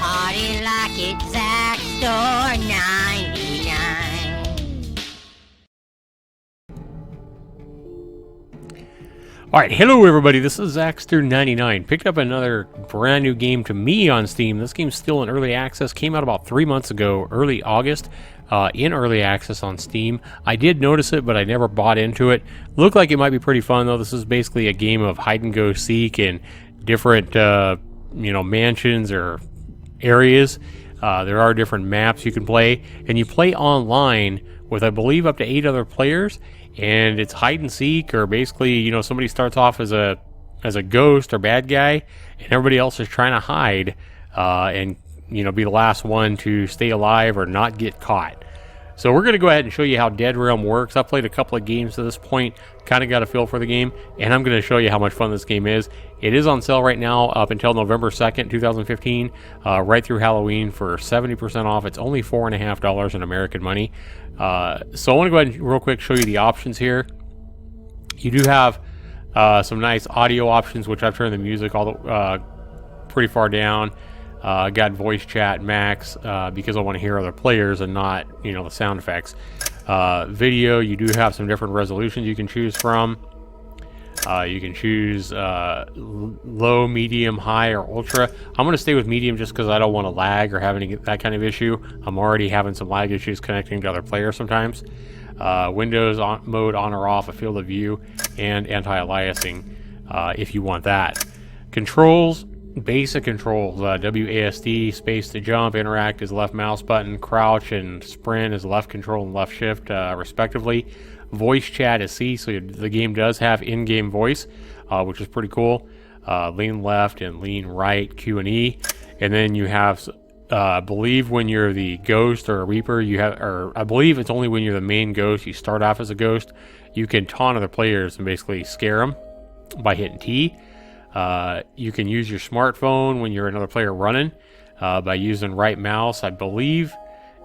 Party like it's Zach Store 99. Alright, hello everybody, this is Zackster99. Picked up another brand new game to me on Steam. This game's still in early access, came out about 3 months ago, early August, in early access on Steam. I did notice it, but I never bought into it. Looked like it might be pretty fun though. This is basically a game of hide and go seek in different, mansions or areas. There are different maps you can play, and you play online with, I believe, up to 8 other players. And it's hide and seek, or basically, somebody starts off as a ghost or bad guy, and everybody else is trying to hide and be the last one to stay alive or not get caught. So we're going to go ahead and show you how Dead Realm works. I've played a couple of games to this point, kind of got a feel for the game, and I'm going to show you how much fun this game is. It is on sale right now up until November 2nd, 2015, right through Halloween for 70% off. It's only $4.50 in American money. So I want to go ahead and real quick show you the options here. You do have some nice audio options, which I've turned the music pretty far down. Got voice chat max because I want to hear other players and not the sound effects. Video, you do have some different resolutions you can choose from. You can choose low, medium, high, or ultra. I'm going to stay with medium just because I don't want to lag or have that kind of issue. I'm already having some lag issues connecting to other players sometimes. Windows mode on or off, a field of view, and anti-aliasing if you want that. Controls, basic controls. WASD, space to jump, interact is left mouse button, crouch and sprint is left control and left shift respectively. Voice chat is C, so the game does have in-game voice, which is pretty cool. Lean left and lean right, Q and E. And then you have, I believe when you're the ghost or a reaper, I believe it's only when you're the main ghost, you start off as a ghost, you can taunt other players and basically scare them by hitting T. You can use your smartphone when you're another player running by using right mouse. I believe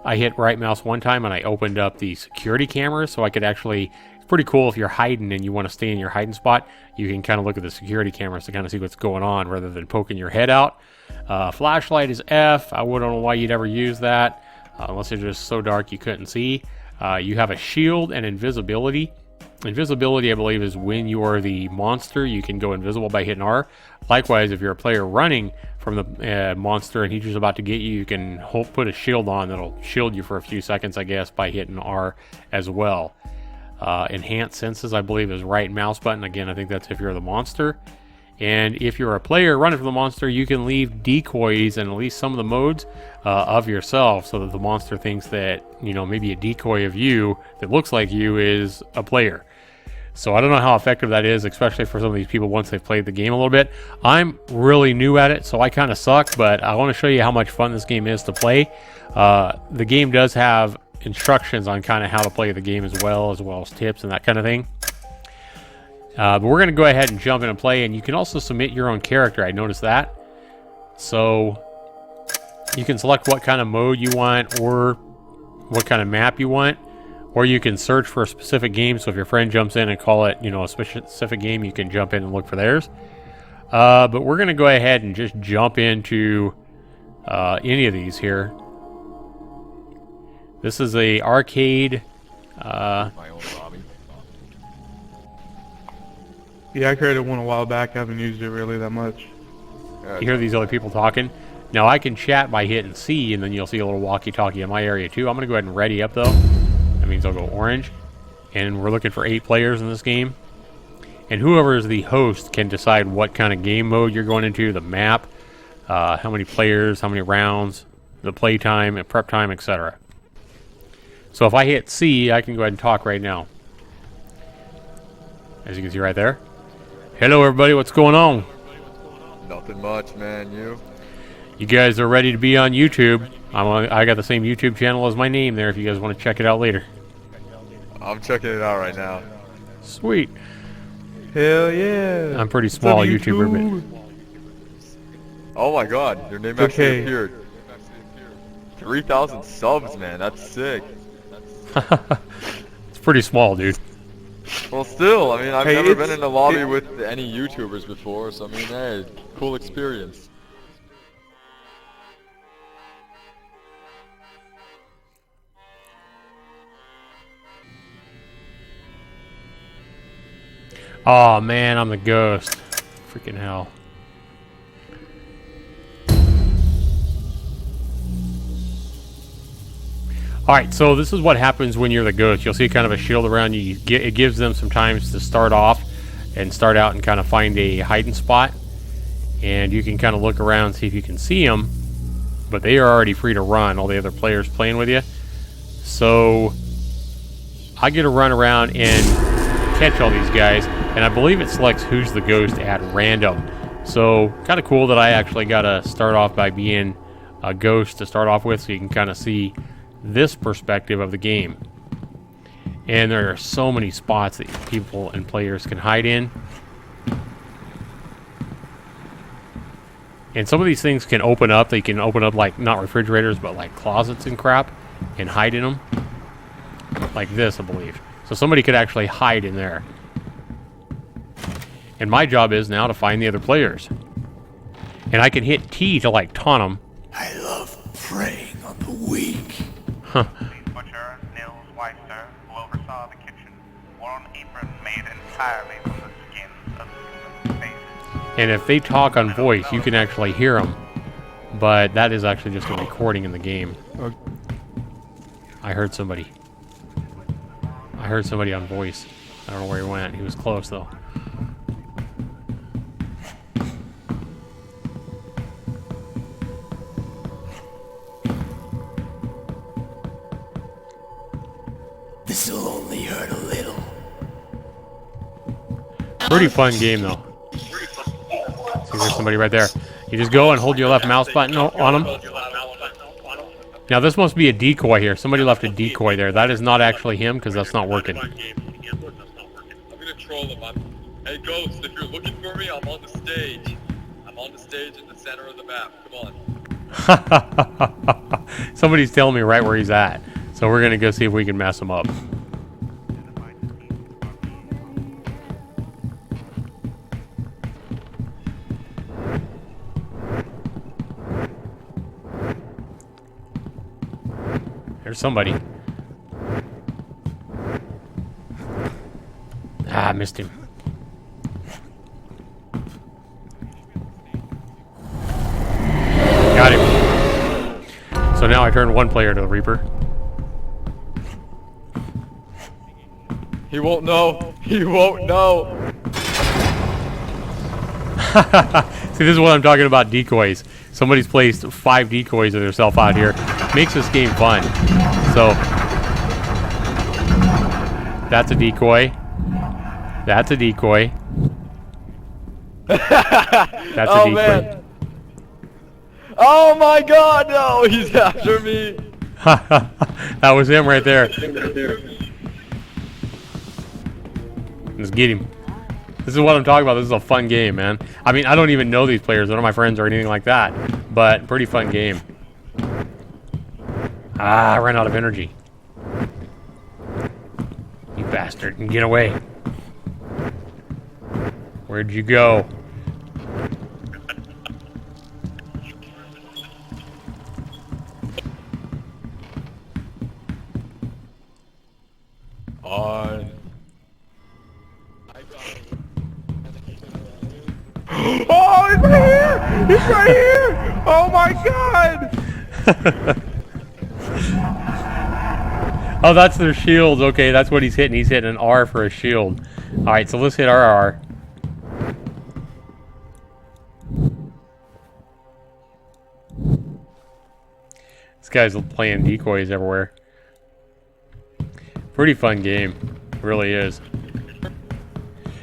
I hit right mouse one time and I opened up the security cameras, so I could actually, it's pretty cool if you're hiding and you want to stay in your hiding spot, you can kind of look at the security cameras to kind of see what's going on rather than poking your head out. Flashlight is F. I wouldn't know why you'd ever use that unless it's just so dark you couldn't see. You have a shield and invisibility. Invisibility, I believe, is when you are the monster, you can go invisible by hitting R. Likewise, if you're a player running from the monster and he's just about to get you, you can put a shield on that'll shield you for a few seconds, I guess, by hitting R as well. Enhanced senses, I believe, is right mouse button. Again, I think that's if you're the monster. And if you're a player running from the monster, you can leave decoys in at least some of the modes of yourself, so that the monster thinks that, maybe a decoy of you that looks like you is a player. So I don't know how effective that is, especially for some of these people once they've played the game a little bit. I'm really new at it, so I kind of suck, but I want to show you how much fun this game is to play. The game does have instructions on kind of how to play the game as well as tips and that kind of thing. But we're going to go ahead and jump in and play, and you can also submit your own character. I noticed that. So you can select what kind of mode you want or what kind of map you want, or you can search for a specific game. So if your friend jumps in and call it, a specific game, you can jump in and look for theirs. But we're going to go ahead and just jump into any of these here. This is a arcade. My own lobby. Yeah, I created one a while back. I haven't used it really that much. You hear these other people talking. Now I can chat by hitting C, and then you'll see a little walkie-talkie in my area too. I'm going to go ahead and ready up though. That means I'll go orange. And we're looking for 8 players in this game. And whoever is the host can decide what kind of game mode you're going into, the map, how many players, how many rounds, the play time, and prep time, etc. So if I hit C, I can go ahead and talk right now. As you can see right there. Hello everybody, what's going on? Nothing much, man. You guys are ready to be on YouTube. I got the same YouTube channel as my name there if you guys want to check it out later. I'm checking it out right now. Sweet. Hell yeah. I'm pretty small YouTuber, but... Oh my god, your name actually appeared. 3,000 subs, man. That's sick. It's pretty small, dude. Well, still, I mean, I've never been in a lobby with any YouTubers before, so I mean, hey, cool experience. Oh man, I'm the ghost. Freaking hell. Alright, so this is what happens when you're the ghost. You'll see kind of a shield around you. It gives them some time to start off and start out and kind of find a hiding spot. And you can kind of look around, see if you can see them. But they are already free to run, all the other players playing with you. So I get to run around and catch all these guys. And I believe it selects who's the ghost at random. So kind of cool that I actually got to start off by being a ghost to start off with, so you can kind of see this perspective of the game. And there are so many spots that people and players can hide in. And some of these things can open up. They can open up like not refrigerators, but like closets and crap, and hide in them. Like this, I believe. So somebody could actually hide in there. And my job is now to find the other players. And I can hit T to like taunt them. I love preying on the weak. Huh. Butcher, Nils Weister, who oversaw the kitchen, wore an apron made entirely from the skins of human faces. And if they talk on voice, you can actually hear them. But that is actually just a recording in the game. I heard somebody. I heard somebody on voice. I don't know where he went. He was close, though. This'll only hurt a little. Pretty fun game, though. See, there's somebody right there. You just go and hold your left mouse button on them. Now, this must be a decoy here. Somebody left a decoy there. That is not actually him, because that's not working. I'm gonna troll him. Hey, Ghost, if you're looking for me, I'm on the stage. I'm on the stage in the center of the map. Come on. Somebody's telling me right where he's at. So we're going to go see if we can mess him up. There's somebody. Ah, I missed him. Got him. So now I turn one player to the Reaper. He won't know. He won't know. See, this is what I'm talking about, decoys. Somebody's placed 5 decoys of themselves out here. Makes this game fun. So, that's a decoy. That's a decoy. That's a decoy. Man. Oh my god, no! He's after me! That was him right there. Let's get him. This is what I'm talking about. This is a fun game, man. I mean, I don't even know these players. They're not my friends or anything like that. But pretty fun game. Ah, I ran out of energy. You bastard. Get away. Where'd you go? On. Oh, he's right here! He's right here! Oh my god! Oh, that's their shields. Okay, that's what he's hitting. He's hitting an R for a shield. Alright, so let's hit RR. This guy's playing decoys everywhere. Pretty fun game. It really is.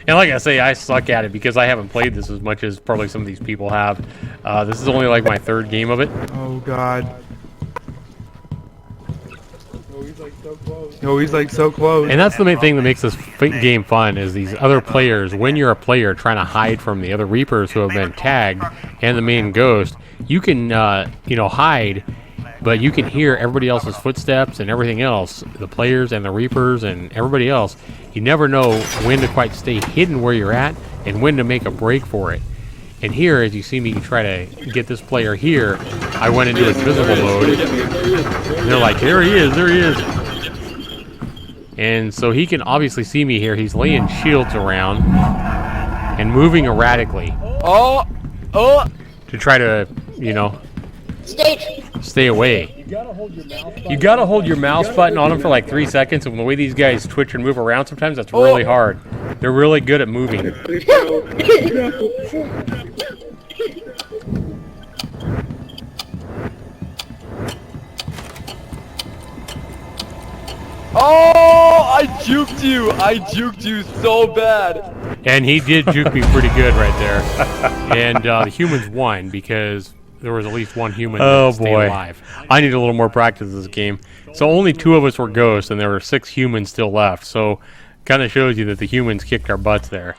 And like I say, I suck at it because I haven't played this as much as probably some of these people have. This is only like my 3rd game of it. Oh god. Oh, he's like so close. Oh, he's like so close. And that's the main thing that makes this game fun, is these other players. When you're a player trying to hide from the other Reapers who have been tagged and the main ghost, you can, you know, hide, but you can hear everybody else's footsteps and everything else, the players and the Reapers and everybody else. You never know when to quite stay hidden where you're at and when to make a break for it. And here, as you see me try to get this player here, I went into invisible mode. And they're like, there he is, there he is. And so he can obviously see me here. He's laying shields around and moving erratically Oh! Oh! to try to, you know, Stage. stay away. You gotta hold your mouse button on them for like 3 seconds, and the way these guys twitch and move around sometimes, that's really hard. They're really good at moving. Oh! I juked you! I juked you so bad! And he did juke me pretty good right there. And the humans won because there was at least one human that stayed alive. I need a little more practice in this game. So only 2 of us were ghosts, and there were 6 humans still left. So kind of shows you that the humans kicked our butts there.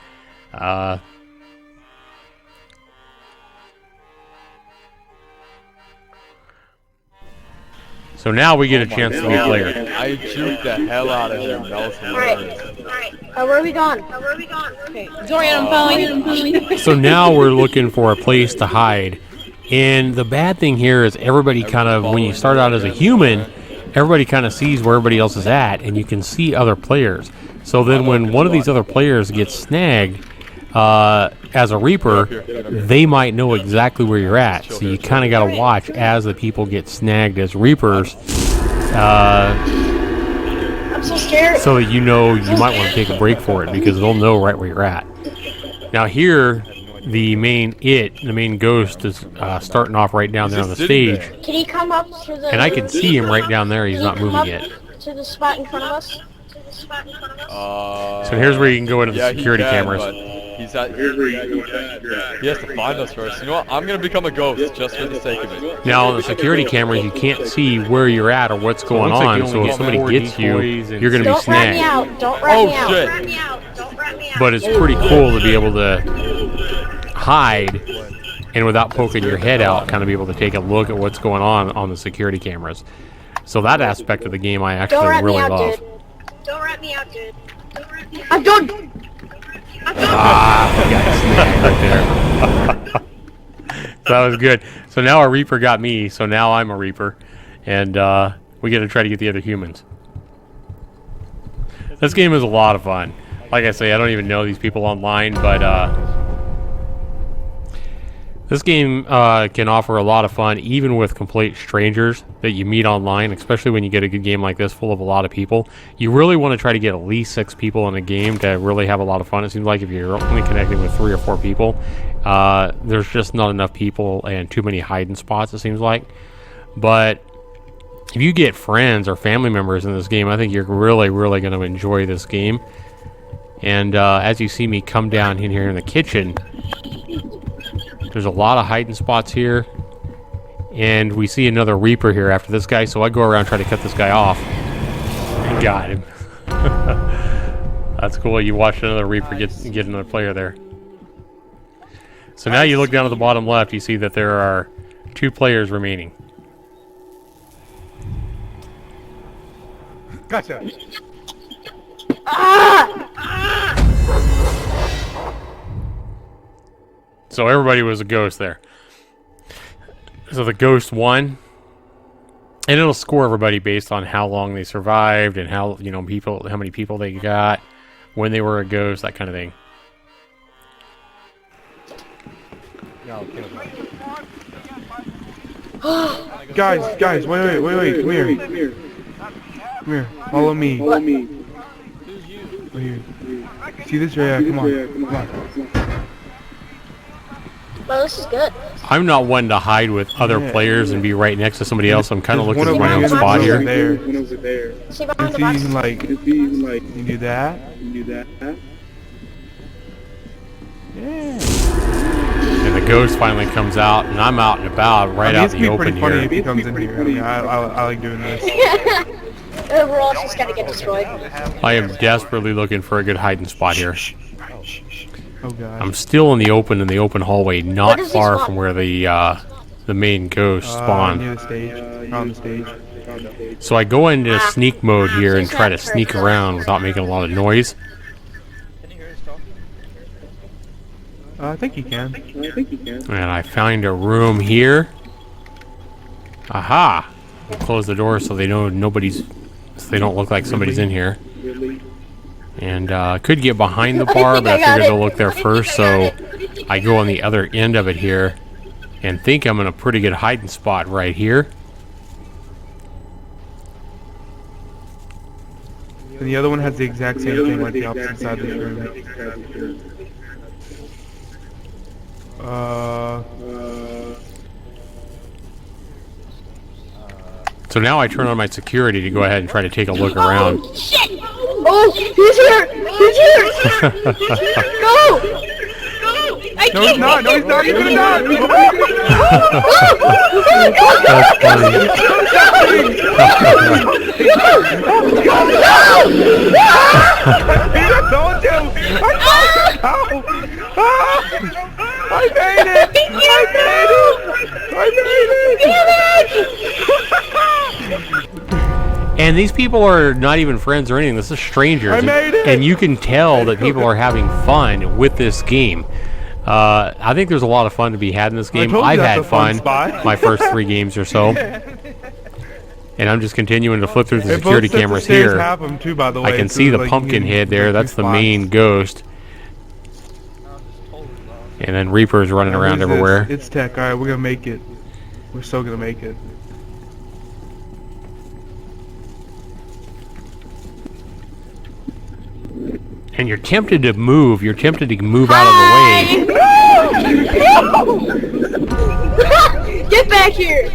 So now we get a chance to be player. I juked the hell out of him. That was hilarious. Where are we going? Okay. Dorian, I'm following. So now we're looking for a place to hide. And the bad thing here is everybody kind of, when you start out as a human, everybody kind of sees where everybody else is at, and you can see other players. So then when one of these other players gets snagged as a Reaper, they might know exactly where you're at. So you kind of got to watch as the people get snagged as Reapers. I'm so scared. So that you know you might want to take a break for it because they'll know right where you're at. Now here, the main ghost is starting off right down there on the stage. Can he come up to the... And I can see him right down there. He's not moving yet. To the spot in front of us? So here's where you can go into the security cameras. He's at he has to find us first. You know what? I'm gonna become a ghost just for the sake of it. Now on the security cameras, you can't see where you're at or what's going on. So if somebody gets you, you're gonna be snagged. Don't rat me out. Shit. But it's pretty cool to be able to hide and without poking your head out, kind of be able to take a look at what's going on the security cameras. So that aspect of the game I actually really love. Don't rat me out, dude. I'm done. Got snagged right there. That was good. So now a Reaper got me, so now I'm a Reaper. And we get to try to get the other humans. This game is a lot of fun. Like I say, I don't even know these people online, but this game can offer a lot of fun, even with complete strangers that you meet online, especially when you get a good game like this full of a lot of people. You really want to try to get at least 6 people in a game to really have a lot of fun. It seems like if you're only connecting with 3 or 4 people, there's just not enough people and too many hiding spots, it seems like. But if you get friends or family members in this game, I think you're really, really going to enjoy this game. And as you see me come down in here in the kitchen, there's a lot of hiding spots here. And we see another Reaper here after this guy, so I go around try to cut this guy off. And got him. That's cool. You watched another Reaper get another player there. So now you look down at the bottom left, you see that there are 2 players remaining. Gotcha. So everybody was a ghost there. So the ghost won, and it'll score everybody based on how long they survived and how how many people they got when they were a ghost, that kind of thing. Guys, wait, come here. Come here, follow me. Right here. See this right here? Come on. Well, this is good. I'm not one to hide with other players and be right next to somebody else. I'm kind of looking There's for my one own over spot there. here. One over there. See behind the See, box. you do that. And the ghost finally comes out, and I'm out and about right out in the open It's pretty funny if here. he comes in here. I mean, I like doing this. We're all just gonna get destroyed. I am desperately looking for a good hiding spot here. Oh god. I'm still in the open hallway, not does he far spawn? from where the main ghost spawned. Near the stage. On the stage. So I go into sneak mode here and try to sneak around without making a lot of noise. I think you can. And I find a room here. Aha! Close the door so they know so they don't look like somebody's in here. And could get behind the bar, but I figured to look there first, so I go on the other end of it here and think I'm in a pretty good hiding spot right here. And the other one has the exact same thing, like the opposite side of the room. So now I turn on my security to go ahead and try to take a look around. Oh, shit! Oh, he's here! He's here! Go! No, he's not! No, he's not! He's gonna die! That's funny. I told you! I made it! And these people are not even friends or anything. This is strangers. I made it! And you can tell that people are having fun with this game. I think there's a lot of fun to be had in this game. I've had fun my first 3 games or so. And I'm just continuing to flip through the security cameras here. Too, by the way, I can see the pumpkin head there. That's the main ghost. And then Reaper's running around everywhere. It's tech. Alright, we're gonna make it. We're so gonna make it. And you're tempted to move. You're tempted to move out of the way. Get back here!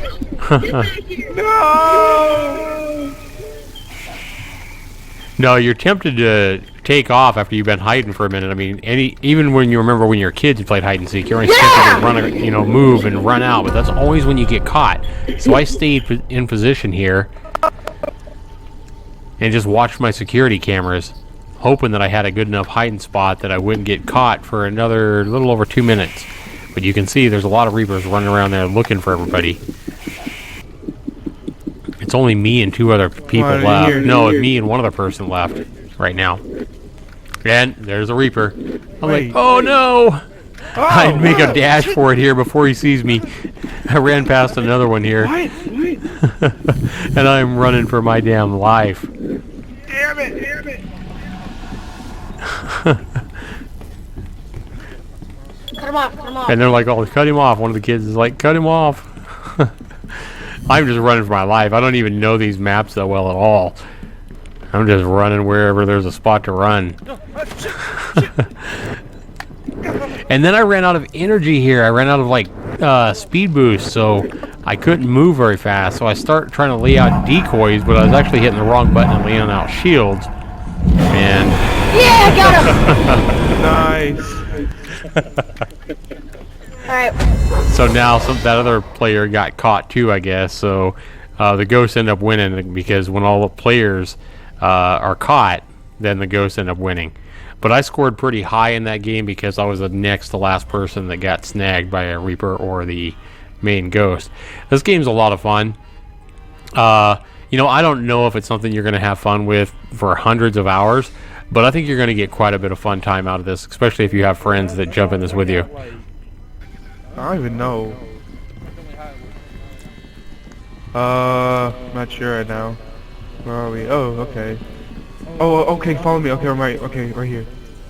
No! No, you're tempted to take off after you've been hiding for a minute. I mean, even when you remember when you were kids, you played hide and seek. You're always tempted to run, move and run out, but that's always when you get caught. So I stayed in position here and just watched my security cameras, hoping that I had a good enough hiding spot that I wouldn't get caught for another little over 2 minutes. But you can see there's a lot of Reapers running around there looking for everybody. It's only me and 2 other people left. No, me and 1 other person left right now. And there's a Reaper. I'm like, oh no! I'd make a dash for it here before he sees me. I ran past another one here. And I'm running for my damn life. Damn it! Cut him off. And they're like, oh, cut him off. One of the kids is like, cut him off. I'm just running for my life. I don't even know these maps that well at all. I'm just running wherever there's a spot to run. And then I ran out of energy here. I ran out of speed boost, so I couldn't move very fast. So I started trying to lay out decoys, but I was actually hitting the wrong button and laying out shields. And yeah, I got him! Nice. Alright. So now that other player got caught too, I guess. So the ghosts end up winning because when all the players are caught, then the ghosts end up winning. But I scored pretty high in that game because I was the next to last person that got snagged by a Reaper or the main ghost. This game's a lot of fun. I don't know if it's something you're going to have fun with for hundreds of hours, but I think you're going to get quite a bit of fun time out of this, especially if you have friends that jump in this with you. I don't even know. I'm not sure right now. Where are we? Oh, okay. Oh, okay, follow me. Okay, I'm right. Okay, right here.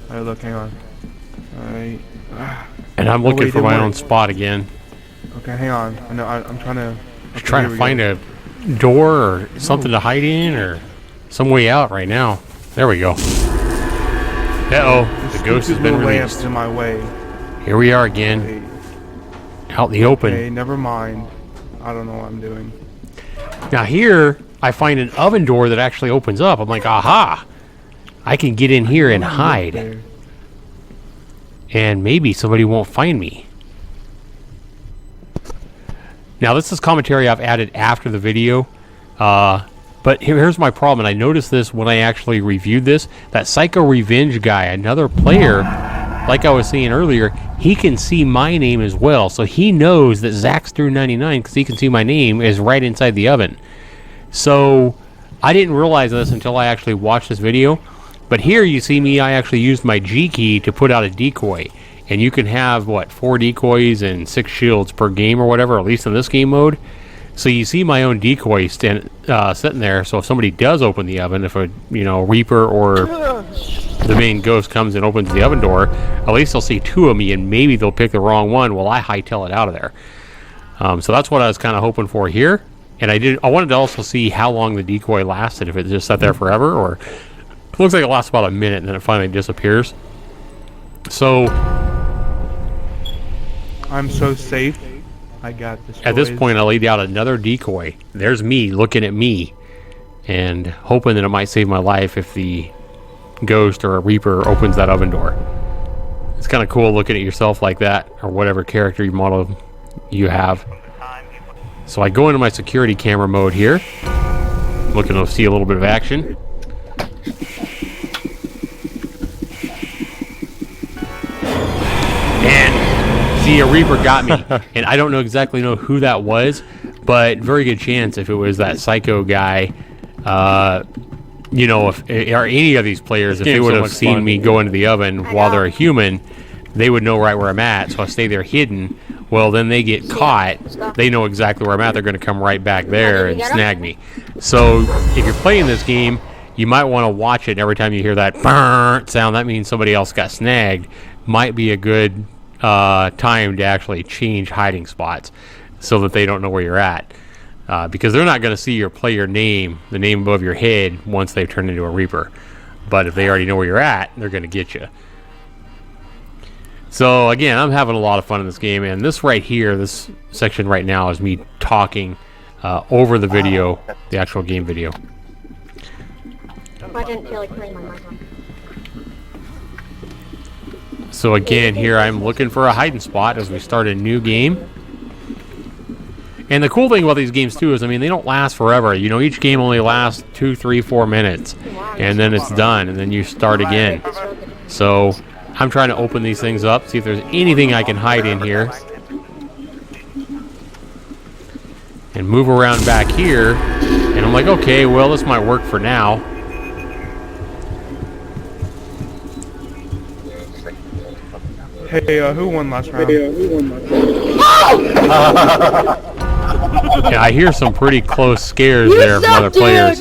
Alright, look, hang on. Alright. And I'm looking for my own spot again. Okay, hang on. I know, I'm trying to... Just trying to find a door or something to hide in or some way out right now. There we go. Uh-oh, the ghost has been released. In my way. Here we are again. Out in the open. Okay, never mind. I don't know what I'm doing. Now here, I find an oven door that actually opens up. I'm like, aha! I can get in here and hide. And maybe somebody won't find me. Now this is commentary I've added after the video. But here's my problem, and I noticed this when I actually reviewed this. That Psycho Revenge guy, another player, like I was saying earlier, he can see my name as well. So he knows that Zaxter99, because he can see my name, is right inside the oven. So I didn't realize this until I actually watched this video. But here you see me, I actually used my G key to put out a decoy. And you can have, 4 decoys and 6 shields per game or whatever, at least in this game mode. So you see my own decoy sitting there. So if somebody does open the oven, if a Reaper or the main ghost comes and opens the oven door, at least they'll see two of me, and maybe they'll pick the wrong one while I hightail it out of there. So that's what I was kind of hoping for here. And I wanted to also see how long the decoy lasted, if it just sat there forever, or it looks like it lasts about a minute and then it finally disappears. So I'm so safe. I got this. At this point, I laid out another decoy. There's me looking at me and hoping that it might save my life if the ghost or a Reaper opens that oven door. It's kind of cool looking at yourself like that, or whatever character you model you have. So I go into my security camera mode here, looking to see a little bit of action. And see, a Reaper got me. And I don't exactly know who that was, but very good chance if it was that psycho guy, if or any of these players, if they would have seen me go into the oven while they're a human, they would know right where I'm at, so I stay there hidden. Well, then they get caught. They know exactly where I'm at. They're going to come right back there and snag me. So if you're playing this game, you might want to watch it. Every time you hear that burn sound, that means somebody else got snagged. Might be a good time to actually change hiding spots so that they don't know where you're at. Because they're not going to see your player name, the name above your head, once they've turned into a Reaper. But if they already know where you're at, they're going to get you. So again, I'm having a lot of fun in this game, and this right here, this section right now, is me talking over the video, the actual game video. I didn't feel like putting my mic on. So again, here I'm looking for a hiding spot as we start a new game. And the cool thing about these games too is, I mean, they don't last forever. Each game only lasts 2, 3, 4 minutes, and then it's done, and then you start again. So I'm trying to open these things up, see if there's anything I can hide in here. And move around back here. And I'm like, okay, well, this might work for now. Hey, who won last round? Yeah, I hear some pretty close scares there from other players.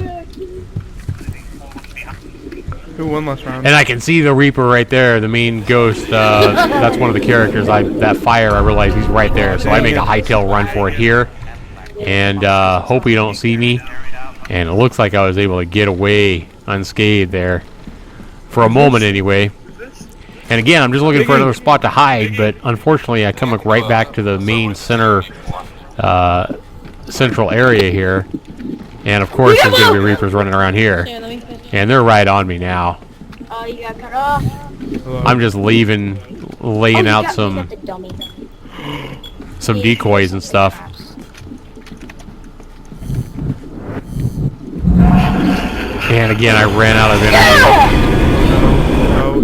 Who won last round? And I can see the Reaper right there, the main ghost. That's one of the characters. That fire, I realize he's right there. So I make a hightail run for it here. And hope he don't see me. And it looks like I was able to get away unscathed there. For a moment, anyway. And again, I'm just looking for another spot to hide. But unfortunately, I come right back to the main central area here. And of course, there's going to be Reapers running around here. And they're right on me now. Oh, you got cut off. I'm just laying out some decoys and stuff. And again, I ran out of energy.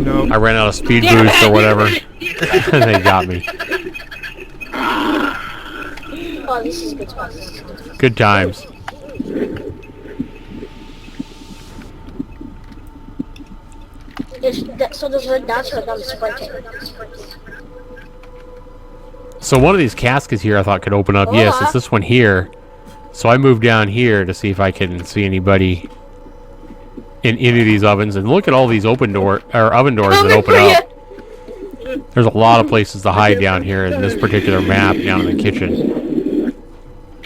No. I ran out of speed boost or whatever. They got me. Oh, this is a good spot. Good times. So there's red dots or I'm sprinting? So one of these caskets here I thought could open up. Yes, it's this one here. So I moved down here to see if I can see anybody in any of these ovens. And look at all these oven doors that open up. There's a lot of places to hide down here in this particular map down in the kitchen.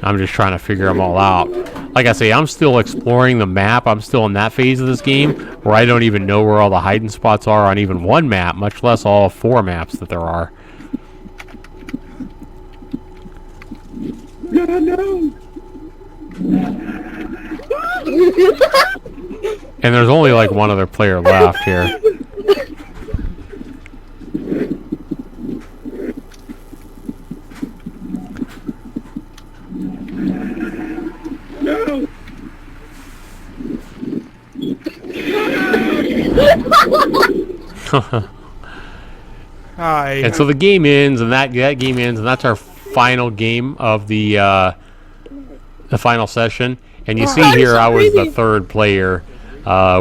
I'm just trying to figure them all out. Like I say, I'm still exploring the map. I'm still in that phase of this game where I don't even know where all the hiding spots are on even one map, much less all 4 maps that there are. No. And there's only like one other player left here. No. Hi. And so the game ends, and that game ends, and that's our final game of the final session. And you see here, I was the 3rd player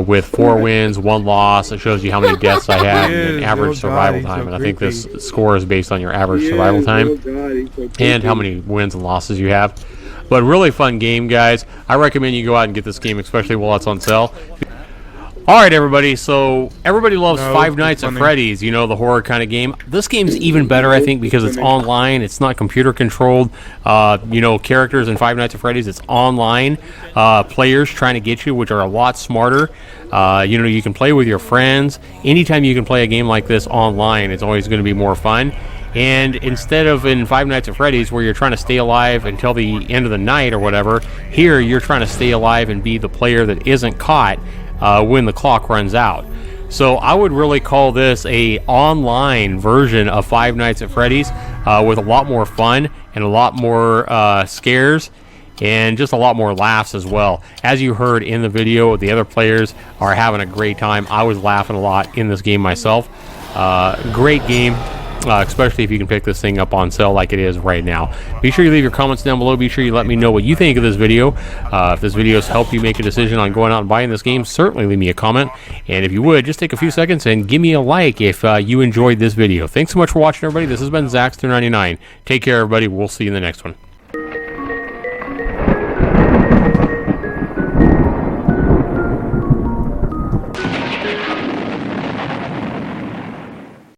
with 4 wins, 1 loss. It shows you how many deaths I had and average survival time. And I think this score is based on your average survival time and how many wins and losses you have. But really fun game, guys. I recommend you go out and get this game, especially while it's on sale. All right, everybody. So everybody loves Five Nights at Freddy's, you know, the horror kind of game. This game's even better, I think, because it's online. It's not computer controlled. You know, characters in Five Nights at Freddy's, it's online. Players trying to get you, which are a lot smarter. You know, you can play with your friends. Anytime you can play a game like this online, it's always going to be more fun. And instead of in Five Nights at Freddy's, where you're trying to stay alive until the end of the night or whatever, here you're trying to stay alive and be the player that isn't caught when the clock runs out. So I would really call this a online version of Five Nights at Freddy's with a lot more fun and a lot more scares and just a lot more laughs as well. As you heard in the video, the other players are having a great time. I was laughing a lot in this game myself. Great game. Especially if you can pick this thing up on sale like it is right now. Be sure you leave your comments down below. Be sure you let me know what you think of this video. If this video has helped you make a decision on going out and buying this game, certainly leave me a comment. And if you would, just take a few seconds and give me a like if you enjoyed this video. Thanks so much for watching, everybody. This has been Zaxter99. Take care, everybody. We'll see you in the next one.